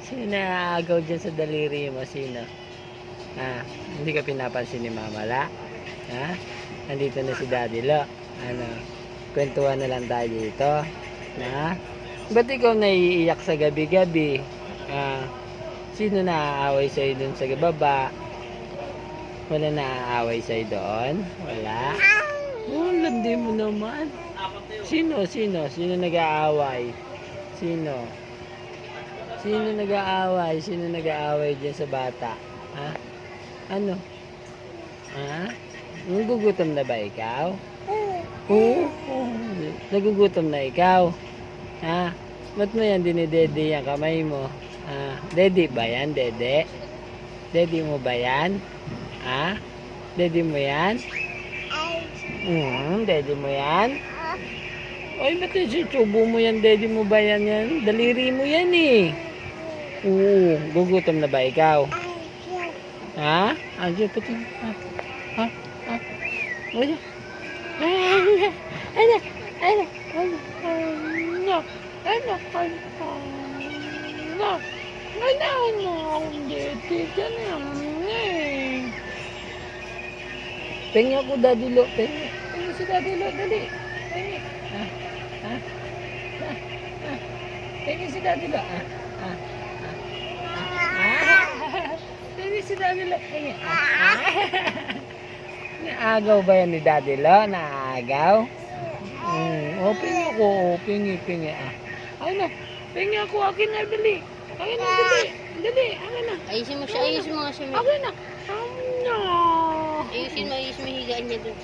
Sino naaagaw dyan sa daliri mo? Sino? Hindi ka pinapansin ni Mama La? Ha? Nandito na si Daddy Lo. Ano? Kwentuhan na lang tayo dito. Ha? Ba't ikaw naiiyak sa gabi-gabi? Sino naaaway sa'yo dun sa baba? Wala naaaway sa'yo doon? Wala? Oh, landi mo naman. Sino nag-aaway? Sino nag-aaway? Sino nag-aaway dyan sa bata? Ha? Ano? Ha? Nagugutom na ba ikaw? Oo. Nagugutom na ikaw? Ha? Ba't mo yan dinidede yung kamay mo? Dede ba yan? Dede? Dede mo ba yan? Ha? Dede mo yan? Dede mo yan? Ay, ba't yung tubo mo yan? Dede mo ba yan yan? Daliri mo yan eh. Oo, gugutom na ba ikaw? Ha? Andiyo, pati. Ha? Ano? Pengi ako, Daddy Lo. Pengi si Daddy Lo, dali. Pengi. Pengi si Daddy Lo. Pengi si Daddy Lo. Pengi. Naagaw ba yan ni Daddy Lo? Naagaw? Pengi ako. Pengi. Ay na. Pengi ako. Akin na, dali. Akin na, dali. Dali, akin na. Ayusin mo siya, ayusin mo nga siya. Akin na. Ayusin mo higaan niya dun.